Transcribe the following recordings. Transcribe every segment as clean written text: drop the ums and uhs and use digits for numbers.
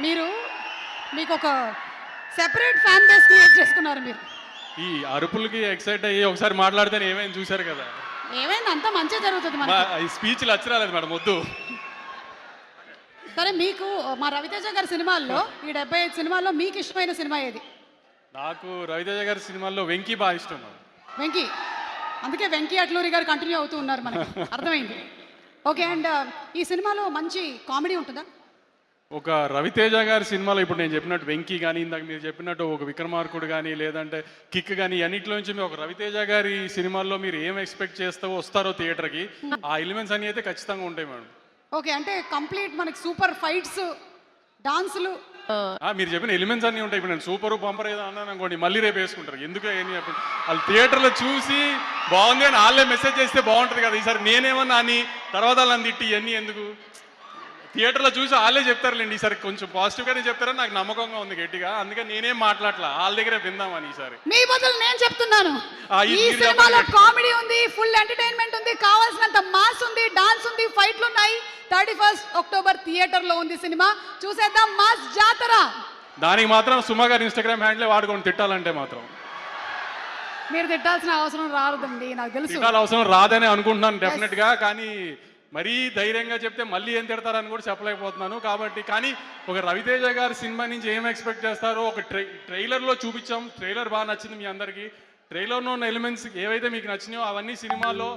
మీరు మీకు ఒక సెపరేట్ ఫ్యాన్ బేస్ క్రియేట్ చేసుకున్నారు మీరు. ఈ అరుపులకి ఎక్సైట్ అయ్యి ఒకసారి మాట్లాడితే ఏమైంది చూశారు కదా. ఏమైంది అంతా మంచిగా జరుగుతుంది మనకి. ఈ స్పీచ్లు అచ్చరాలేదు మేడం, వద్దు. సరే, మీకు మా రవితేజ గారి సినిమాల్లో ఈ 75 సినిమాల్లో మీకు ఇష్టమైన సినిమా ఏది? నాకు రవితేజ గారి సినిమాల్లో వెంకీ బాగా ఇష్టం. వెంకీ. అందుకే వెంకీ అట్లూరి గారు కంటిన్యూ అవుతూ ఉన్నారు, మనకి అర్థమైంది. ఓకే, అండ్ ఈ సినిమాలో మంచి కామెడీ ఉంటుందా? ఒక రవితేజ గారి సినిమాలో ఇప్పుడు నేను చెప్పినట్టు వెంకీ కానీ, ఇందాక మీరు చెప్పినట్టు ఒక విక్రమార్కుడు కానీ, లేదంటే కిక్ కానీ, అన్నింటిలోంచి మీరు ఒక రవితేజ గారి సినిమాల్లో మీరు ఏం ఎక్స్పెక్ట్ చేస్తావో వస్తారో థియేటర్కి, ఆ ఎలిమెంట్స్ అన్ని అయితే ఖచ్చితంగా ఉంటాయి మేడం. ఓకే, అంటే కంప్లీట్ మనకి సూపర్ ఫైట్స్, డాన్సులు, మీరు చెప్పిన ఎలిమెంట్స్ అన్నీ ఉంటాయి. ఇప్పుడు నేను సూపర్ బంపర్ ఏదో అన్నాను అనుకోండి, మళ్ళీ రేపు వేసుకుంటారు. ఎందుకు ఏమి చెప్పండి, వాళ్ళు థియేటర్లో చూసి బాగుంది అని వాళ్ళే మెసేజ్ చేస్తే బాగుంటుంది కదా. ఈసారి నేనేమన్నా అని తర్వాత వాళ్ళని తిట్టి ఇవన్నీ ఎందుకు, థియేటర్లో చూసి వాళ్ళే చెప్తారులేండి. ఈసారి కొంచెం పాజిటివ్గానే చెప్తారని నాకు నమ్మకంగా ఉంది గట్టిగా. అందుకని నేనేం మాట్లాడలా, వాళ్ళ దగ్గరే విందామని. ఈసారి మీ బదులు నేను చెప్తున్నాను, ఈ సినిమాలో కామెడీ ఉంది, ఫుల్ ఎంటర్టైన్మెంట్ ఉంది, కావాల్సినంత మాస్ ఉంది, డాన్స్ ఉంది, ఫైట్లు ఉన్నాయి. 31 అక్టోబర్ థియేటర్లో ఉంది సినిమా, చూసేద్దాం మాస్ జాతర. దానికి మాత్రం సుమా గారి ఇన్స్టాగ్రామ్ హ్యాండ్లే వాడుకొని తిట్టాలంటే మాత్రం మీరు తిట్టాల్సిన అవసరం రాదండి, నాకు తెలుసు. తిట్టాల అవసరం రాదని అనుకుంటున్నాను డెఫినెట్గా. కానీ మరీ ధైర్యంగా చెప్తే మళ్ళీ ఏం తిడతారని కూడా చెప్పలేకపోతున్నాను. కాబట్టి కానీ ఒక రవితేజ గారి సినిమా నుంచి ఏం ఎక్స్పెక్ట్ చేస్తారో ఒక ట్రైలర్లో చూపించాం. ట్రైలర్ బాగా నచ్చింది మీ అందరికీ. ట్రైలర్లో ఉన్న ఎలిమెంట్స్ ఏవైతే మీకు నచ్చినాయో అవన్నీ సినిమాలో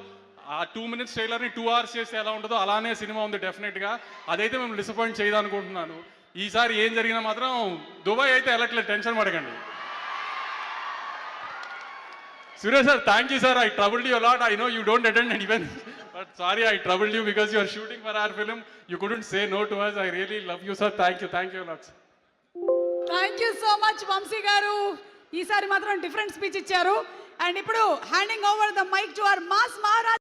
ఆ 2 minutes ట్రైలర్ని 2 hours చేస్తే ఎలా ఉంటుందో అలానే సినిమా ఉంది డెఫినెట్గా. అదైతే మేము డిసప్పాయింట్ చేయదనుకుంటున్నాను. ఈసారి ఏం జరిగినా మాత్రం దుబాయ్ అయితే వెళ్ళట్లేదు, టెన్షన్ పడకండి. Suresh sir, thank you sir. I troubled you a lot. I know you don't attend an event, but sorry I troubled you because you are shooting for our film. You couldn't say no to us. I really love you sir. Thank you a lot. Thank you so much Vamsi garu. ఈసారి మాత్రం different speech ఇచ్చారు. And ఇప్పుడు handing over the mic to our mass Maharaj.